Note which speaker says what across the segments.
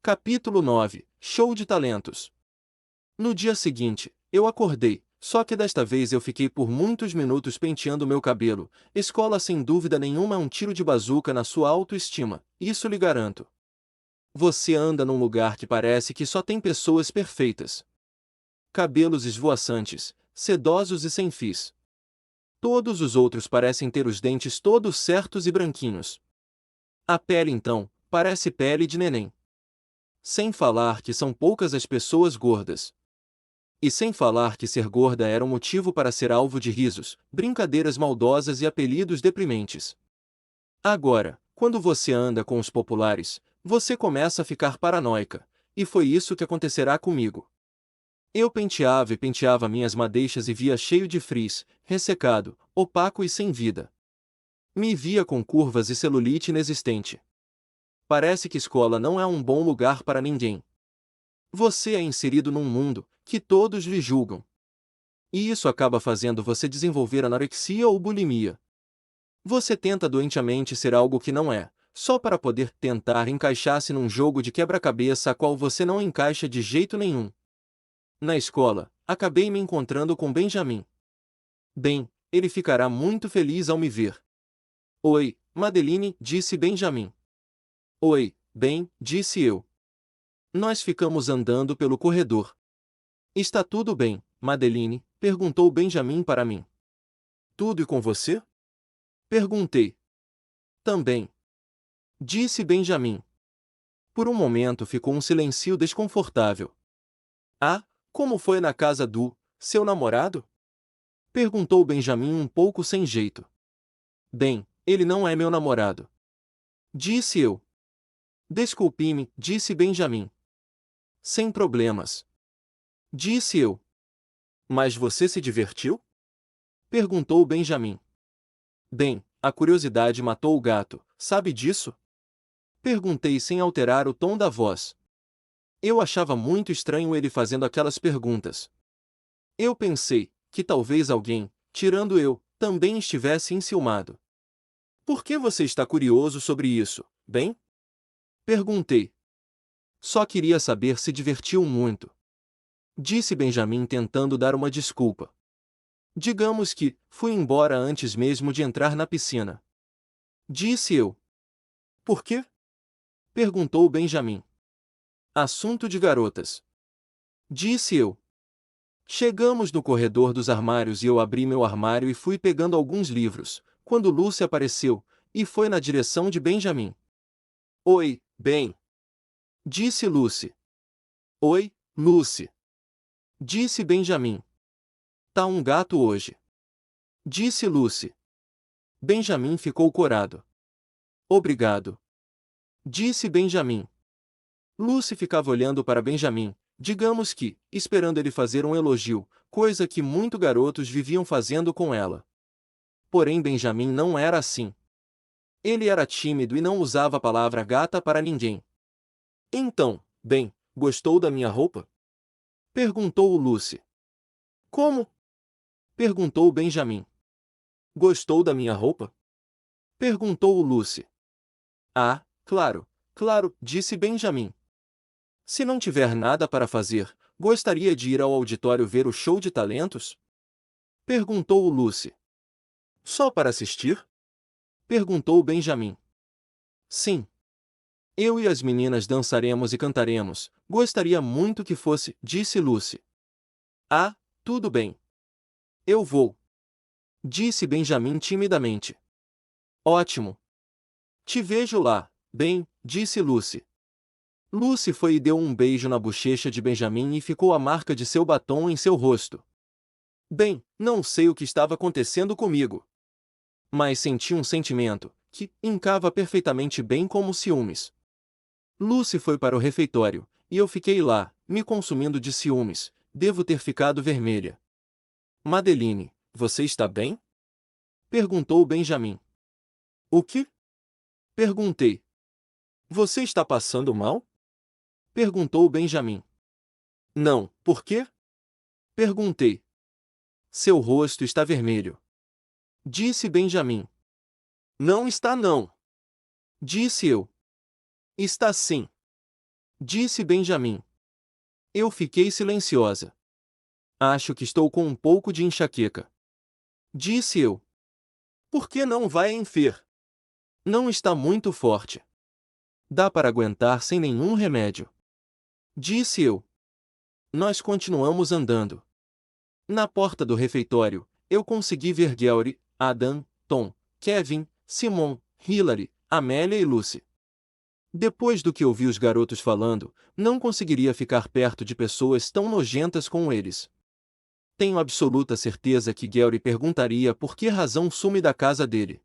Speaker 1: Capítulo 9. Show de talentos. No dia seguinte, eu acordei, só que desta vez eu fiquei por muitos minutos penteando meu cabelo. Escola sem dúvida nenhuma é um tiro de bazuca na sua autoestima, isso lhe garanto. Você anda num lugar que parece que só tem pessoas perfeitas. Cabelos esvoaçantes, sedosos e sem fios. Todos os outros parecem ter os dentes todos certos e branquinhos. A pele então, parece pele de neném. Sem falar que são poucas as pessoas gordas. E sem falar que ser gorda era um motivo para ser alvo de risos, brincadeiras maldosas e apelidos deprimentes. Agora, quando você anda com os populares, você começa a ficar paranoica, e foi isso que acontecerá comigo. Eu penteava e penteava minhas madeixas e via cheio de frizz, ressecado, opaco e sem vida. Me via com curvas e celulite inexistente. Parece que escola não é um bom lugar para ninguém. Você é inserido num mundo que todos lhe julgam. E isso acaba fazendo você desenvolver anorexia ou bulimia. Você tenta doentiamente ser algo que não é, só para poder tentar encaixar-se num jogo de quebra-cabeça a qual você não encaixa de jeito nenhum. Na escola, acabei me encontrando com Benjamin. Bem, ele ficará muito feliz ao me ver. Oi, Madeline, disse Benjamin. Oi, bem, disse eu. Nós ficamos andando pelo corredor. Está tudo bem, Madeline? Perguntou Benjamin para mim. Tudo e com você? Perguntei. Também. Disse Benjamin. Por um momento ficou um silêncio desconfortável. Ah, como foi na casa do seu namorado? Perguntou Benjamin um pouco sem jeito. Bem, ele não é meu namorado. Disse eu. Desculpe-me, disse Benjamin. Sem problemas. Disse eu. Mas você se divertiu? Perguntou Benjamin. Bem, a curiosidade matou o gato, sabe disso? Perguntei sem alterar o tom da voz. Eu achava muito estranho ele fazendo aquelas perguntas. Eu pensei que talvez alguém, tirando eu, também estivesse enciumado. Por que você está curioso sobre isso, bem? Perguntei. Só queria saber se divertiu muito. Disse Benjamin tentando dar uma desculpa. Digamos que fui embora antes mesmo de entrar na piscina. Disse eu. Por quê? Perguntou Benjamin. Assunto de garotas. Disse eu. Chegamos no corredor dos armários e eu abri meu armário e fui pegando alguns livros, quando Lucy apareceu, e foi na direção de Benjamin. Oi, bem. Disse Lucy. Oi, Lucy. Disse Benjamin. Tá um gato hoje. Disse Lucy. Benjamin ficou corado. Obrigado. Disse Benjamin. Lucy ficava olhando para Benjamin, digamos que, esperando ele fazer um elogio, coisa que muitos garotos viviam fazendo com ela. Porém Benjamin não era assim. Ele era tímido e não usava a palavra gata para ninguém. Então, bem, gostou da minha roupa? Perguntou Lucy. Como? Perguntou Benjamin. Gostou da minha roupa? Perguntou Lucy. Ah, claro, claro, disse Benjamin. Se não tiver nada para fazer, gostaria de ir ao auditório ver o show de talentos? Perguntou Lucy. Só para assistir? Perguntou Benjamin. Sim. Eu e as meninas dançaremos e cantaremos. Gostaria muito que fosse, disse Lucy. Ah, tudo bem. Eu vou. Disse Benjamin timidamente. Ótimo. Te vejo lá, bem, disse Lucy. Lucy foi e deu um beijo na bochecha de Benjamin e ficou a marca de seu batom em seu rosto. Bem, não sei o que estava acontecendo comigo. Mas senti um sentimento, que encava perfeitamente bem como ciúmes. Lucy foi para o refeitório, e eu fiquei lá, me consumindo de ciúmes, devo ter ficado vermelha. Madeline, você está bem? Perguntou Benjamin. O que? Perguntei. Você está passando mal? Perguntou Benjamin. Não, por quê? Perguntei. Seu rosto está vermelho. Disse Benjamin. Não está não. Disse eu. Está sim. Disse Benjamin. Eu fiquei silenciosa. Acho que estou com um pouco de enxaqueca. Disse eu. Por que não vai em Fer? Não está muito forte. Dá para aguentar sem nenhum remédio. Disse eu. Nós continuamos andando. Na porta do refeitório, eu consegui ver Gary, Adam, Tom, Kevin, Simon, Hilary, Amélia e Lucy. Depois do que ouvi os garotos falando, não conseguiria ficar perto de pessoas tão nojentas como eles. Tenho absoluta certeza que Gary perguntaria por que razão sume da casa dele.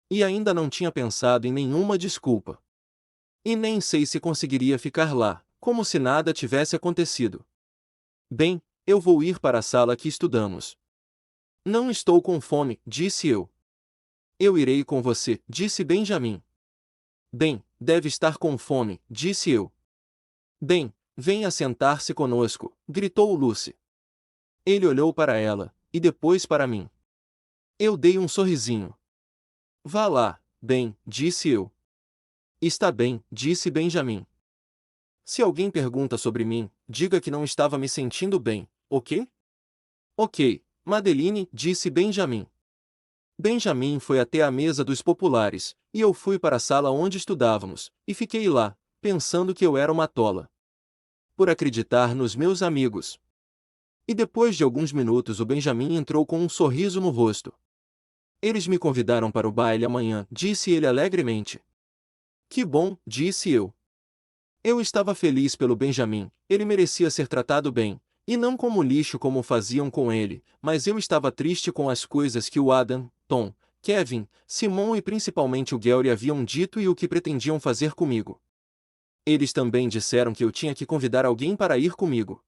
Speaker 1: E ainda não tinha pensado em nenhuma desculpa. E nem sei se conseguiria ficar lá, como se nada tivesse acontecido. Bem, eu vou ir para a sala que estudamos. Não estou com fome, disse eu. Eu irei com você, disse Benjamin. Bem, deve estar com fome, disse eu. Bem, venha sentar-se conosco, gritou Lucy. Ele olhou para ela, e depois para mim. Eu dei um sorrisinho. Vá lá, bem, disse eu. Está bem, disse Benjamin. Se alguém pergunta sobre mim, diga que não estava me sentindo bem, ok? Ok, Madeline, disse Benjamin. Benjamin foi até a mesa dos populares, e eu fui para a sala onde estudávamos, e fiquei lá, pensando que eu era uma tola. Por acreditar nos meus amigos. E depois de alguns minutos o Benjamin entrou com um sorriso no rosto. Eles me convidaram para o baile amanhã, disse ele alegremente. Que bom, disse eu. Eu estava feliz pelo Benjamin, ele merecia ser tratado bem, e não como lixo como faziam com ele, mas eu estava triste com as coisas que o Adam, Tom, Kevin, Simon e principalmente o Gary haviam dito e o que pretendiam fazer comigo. Eles também disseram que eu tinha que convidar alguém para ir comigo.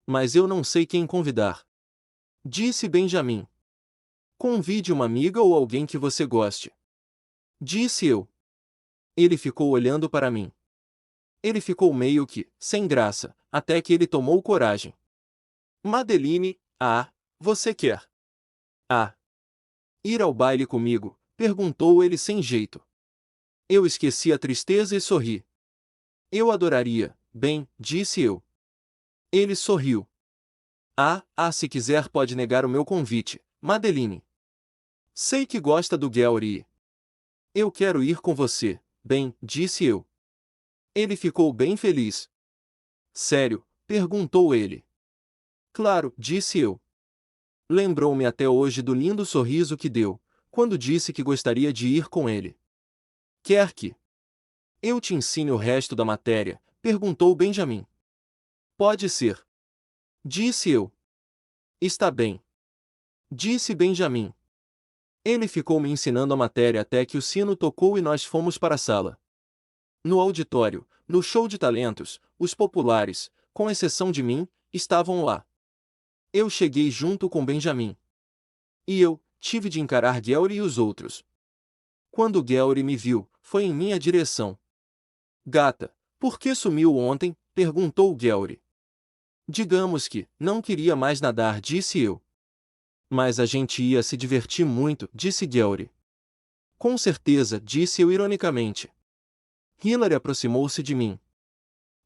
Speaker 1: Mas eu não sei quem convidar. Disse Benjamin. Convide uma amiga ou alguém que você goste. Disse eu. Ele ficou olhando para mim. Ele ficou meio que, sem graça, até que ele tomou coragem. Madeline, você quer? Ir ao baile comigo? Perguntou ele sem jeito. Eu esqueci a tristeza e sorri. Eu adoraria, bem, disse eu. Ele sorriu. Se quiser pode negar o meu convite, Madeline. Sei que gosta do Gary. Eu quero ir com você, bem, disse eu. Ele ficou bem feliz. Sério? Perguntou ele. Claro, disse eu. Lembrou-me até hoje do lindo sorriso que deu, quando disse que gostaria de ir com ele. Quer que eu te ensine o resto da matéria? Perguntou Benjamin. Pode ser. Disse eu. Está bem. Disse Benjamin. Ele ficou me ensinando a matéria até que o sino tocou e nós fomos para a sala. No auditório, no show de talentos, os populares, com exceção de mim, estavam lá. Eu cheguei junto com Benjamin. E eu tive de encarar Gary e os outros. Quando Gary me viu, foi em minha direção. Gata, por que sumiu ontem? Perguntou Gary. Digamos que não queria mais nadar, disse eu. Mas a gente ia se divertir muito, disse Gary. Com certeza, disse eu ironicamente. Hilary aproximou-se de mim.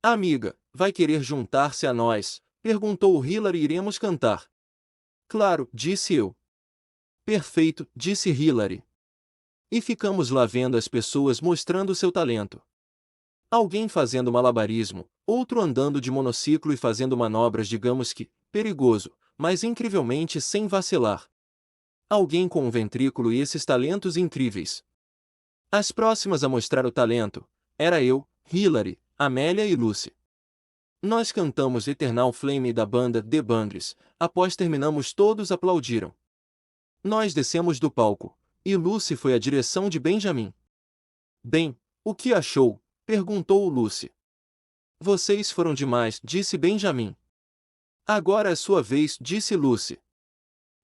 Speaker 1: Amiga, vai querer juntar-se a nós? Perguntou Hilary. Iremos cantar. Claro, disse eu. Perfeito, disse Hilary. E ficamos lá vendo as pessoas mostrando seu talento. Alguém fazendo malabarismo, outro andando de monociclo e fazendo manobras digamos que, perigoso, mas incrivelmente sem vacilar. Alguém com um ventrículo e esses talentos incríveis. As próximas a mostrar o talento, era eu, Hilary, Amélia e Lucy. Nós cantamos Eternal Flame da banda The Bangles, após terminamos todos aplaudiram. Nós descemos do palco, e Lucy foi à direção de Benjamin. Bem, o que achou? Perguntou Lucy. Vocês foram demais, disse Benjamin. Agora é sua vez, disse Lucy.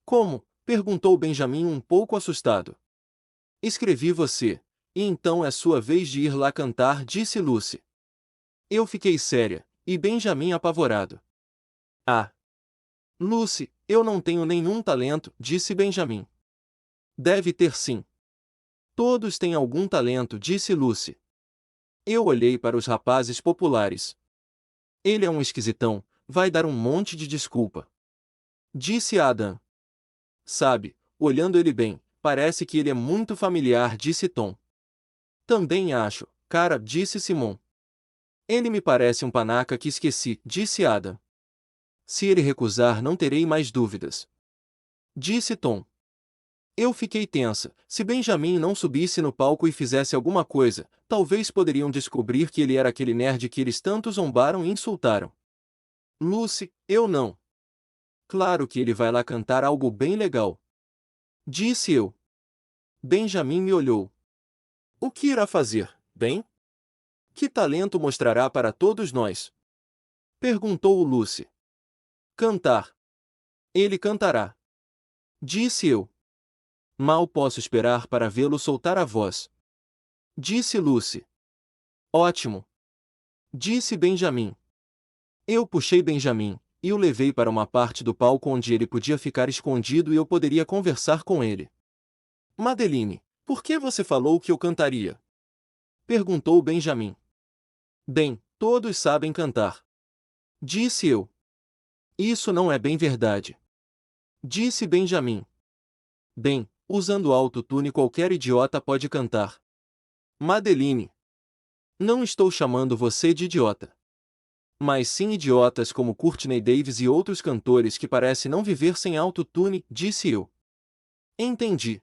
Speaker 1: Como? Perguntou Benjamin um pouco assustado. Escrevi você, e então é sua vez de ir lá cantar, disse Lucy. Eu fiquei séria, e Benjamin apavorado. Lucy, eu não tenho nenhum talento, disse Benjamin. Deve ter sim. Todos têm algum talento, disse Lucy. Eu olhei para os rapazes populares. Ele é um esquisitão, vai dar um monte de desculpa. Disse Adam. Sabe, olhando ele bem, parece que ele é muito familiar, disse Tom. Também acho, cara, disse Simon. Ele me parece um panaca que esqueci, disse Adam. Se ele recusar, não terei mais dúvidas. Disse Tom. Eu fiquei tensa. Se Benjamin não subisse no palco e fizesse alguma coisa, talvez poderiam descobrir que ele era aquele nerd que eles tanto zombaram e insultaram. Lucy, eu não. Claro que ele vai lá cantar algo bem legal. Disse eu. Benjamin me olhou. O que irá fazer, bem? Que talento mostrará para todos nós? Perguntou Lucy. Cantar. Ele cantará. Disse eu. Mal posso esperar para vê-lo soltar a voz. Disse Lucy. Ótimo. Disse Benjamin. Eu puxei Benjamin e o levei para uma parte do palco onde ele podia ficar escondido e eu poderia conversar com ele. Madeline, por que você falou que eu cantaria? Perguntou Benjamin. Bem, todos sabem cantar. Disse eu. Isso não é bem verdade. Disse Benjamin. Bem, usando autotune qualquer idiota pode cantar. Madeline. Não estou chamando você de idiota. Mas sim idiotas como Courtney Davis e outros cantores que parecem não viver sem autotune, disse eu. Entendi.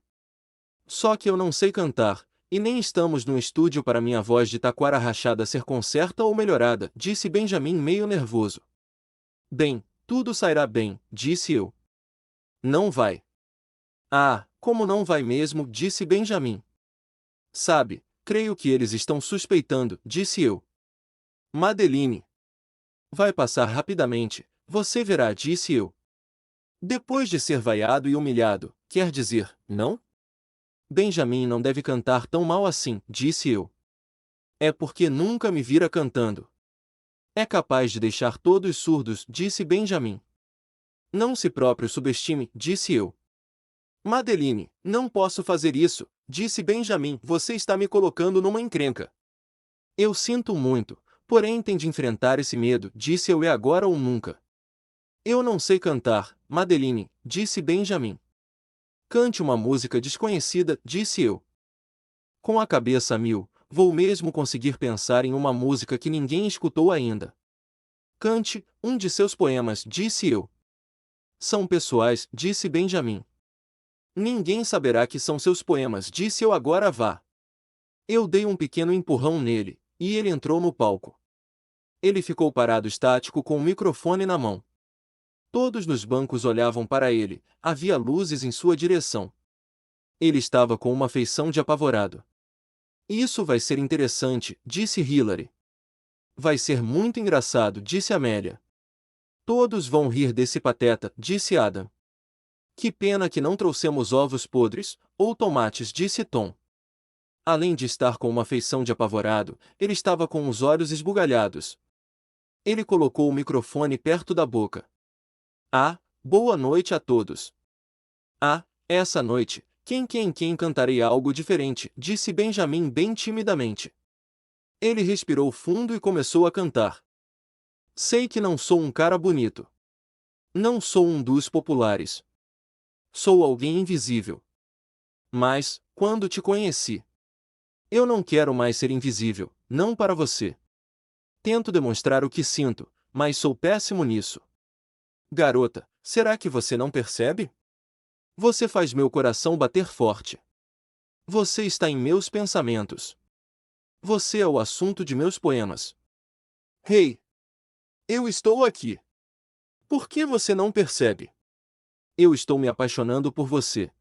Speaker 1: Só que eu não sei cantar, e nem estamos no estúdio para minha voz de taquara rachada ser conserta ou melhorada, disse Benjamin meio nervoso. Bem, tudo sairá bem, disse eu. Não vai. Ah, como não vai mesmo, disse Benjamin. Sabe, creio que eles estão suspeitando, disse eu. Madeline. Vai passar rapidamente, você verá, disse eu. Depois de ser vaiado e humilhado, quer dizer, não? Benjamin não deve cantar tão mal assim, disse eu. É porque nunca me vira cantando. É capaz de deixar todos surdos, disse Benjamin. Não se próprio subestime, disse eu. Madeline, não posso fazer isso, disse Benjamin, você está me colocando numa encrenca. Eu sinto muito, porém tem de enfrentar esse medo, disse eu, é agora ou nunca. Eu não sei cantar, Madeline, disse Benjamin. Cante uma música desconhecida, disse eu. Com a cabeça a mil, vou mesmo conseguir pensar em uma música que ninguém escutou ainda. Cante um de seus poemas, disse eu. São pessoais, disse Benjamin. Ninguém saberá que são seus poemas, disse eu, agora vá. Eu dei um pequeno empurrão nele, e ele entrou no palco. Ele ficou parado estático com o microfone na mão. Todos nos bancos olhavam para ele, havia luzes em sua direção. Ele estava com uma feição de apavorado. Isso vai ser interessante, disse Hillary. Vai ser muito engraçado, disse Amélia. Todos vão rir desse pateta, disse Adam. Que pena que não trouxemos ovos podres, ou tomates, disse Tom. Além de estar com uma feição de apavorado, ele estava com os olhos esbugalhados. Ele colocou o microfone perto da boca. Ah, boa noite a todos. Ah, essa noite, quem cantarei algo diferente, disse Benjamin bem timidamente. Ele respirou fundo e começou a cantar. Sei que não sou um cara bonito. Não sou um dos populares. Sou alguém invisível. Mas, quando te conheci, eu não quero mais ser invisível, não para você. Tento demonstrar o que sinto, mas sou péssimo nisso. Garota, será que você não percebe? Você faz meu coração bater forte. Você está em meus pensamentos. Você é o assunto de meus poemas. Hey! Eu estou aqui. Por que você não percebe? Eu estou me apaixonando por você.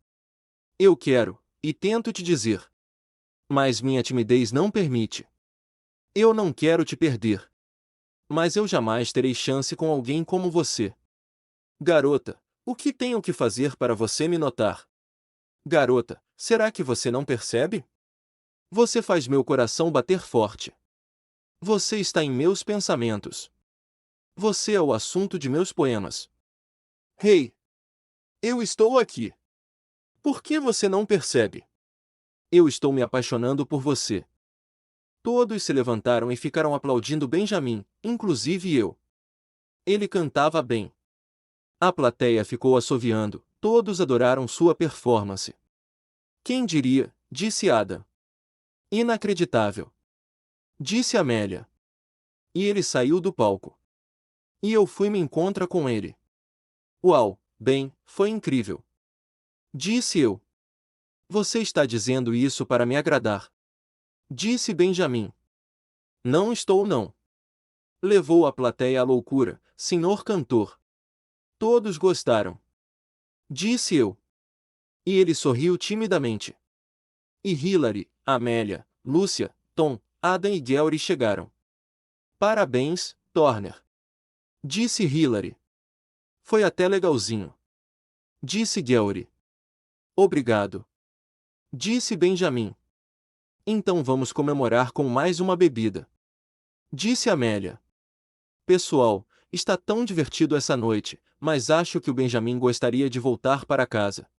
Speaker 1: Eu quero, e tento te dizer. Mas minha timidez não permite. Eu não quero te perder. Mas eu jamais terei chance com alguém como você. Garota, o que tenho que fazer para você me notar? Garota, será que você não percebe? Você faz meu coração bater forte. Você está em meus pensamentos. Você é o assunto de meus poemas. Hey! Eu estou aqui. Por que você não percebe? Eu estou me apaixonando por você. Todos se levantaram e ficaram aplaudindo Benjamin, inclusive eu. Ele cantava bem. A plateia ficou assoviando, todos adoraram sua performance. Quem diria, disse Adam. Inacreditável. Disse Amélia. E ele saiu do palco. E eu fui me encontrar com ele. Uau, bem, foi incrível. Disse eu. Você está dizendo isso para me agradar. Disse Benjamin. Não estou não. Levou a plateia à loucura, senhor cantor. Todos gostaram. Disse eu. E ele sorriu timidamente. E Hilary, Amélia, Lúcia, Tom, Adam e Gary chegaram. Parabéns, Turner. Disse Hilary. Foi até legalzinho. Disse Gary. Obrigado. Disse Benjamin. Então vamos comemorar com mais uma bebida. Disse Amélia. Pessoal, está tão divertido essa noite, mas acho que o Benjamin gostaria de voltar para casa.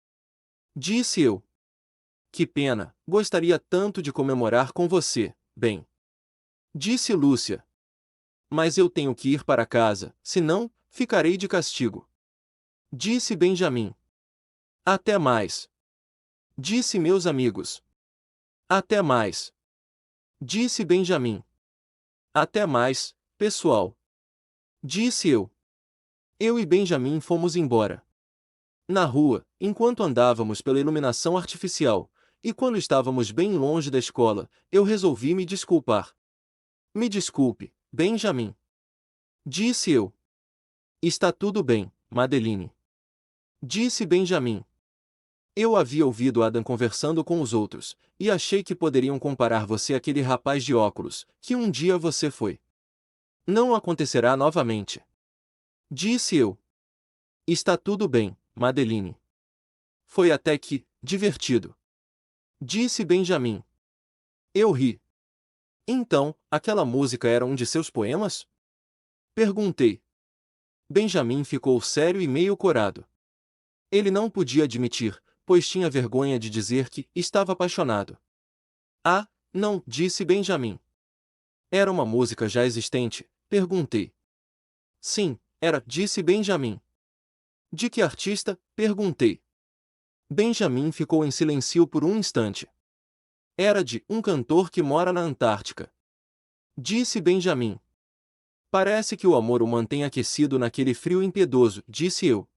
Speaker 1: Disse eu. Que pena, gostaria tanto de comemorar com você, bem. Disse Lúcia. Mas eu tenho que ir para casa, senão, ficarei de castigo. Disse Benjamin. Até mais. Disse meus amigos. Até mais. Disse Benjamin. Até mais, pessoal. Disse eu. Eu e Benjamin fomos embora. Na rua, enquanto andávamos pela iluminação artificial, e quando estávamos bem longe da escola, eu resolvi me desculpar. Me desculpe, Benjamin. Disse eu. Está tudo bem, Madeline. Disse Benjamin. Eu havia ouvido Adam conversando com os outros, e achei que poderiam comparar você àquele rapaz de óculos, que um dia você foi. Não acontecerá novamente. Disse eu. Está tudo bem, Madeline. Foi até que, divertido. Disse Benjamin. Eu ri. Então, aquela música era um de seus poemas? Perguntei. Benjamin ficou sério e meio corado. Ele não podia admitir, pois tinha vergonha de dizer que estava apaixonado. Ah, não, disse Benjamin. Era uma música já existente? Perguntei. Sim, era, disse Benjamin. De que artista? Perguntei. Benjamin ficou em silêncio por um instante. Era de um cantor que mora na Antártica. Disse Benjamin. Parece que o amor o mantém aquecido naquele frio impiedoso, disse eu.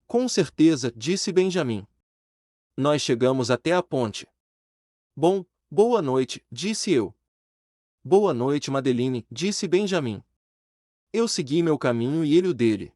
Speaker 1: Com certeza, disse Benjamin. Nós chegamos até a ponte. Bom, boa noite, disse eu. Boa noite, Madeline, disse Benjamin. Eu segui meu caminho e ele o dele.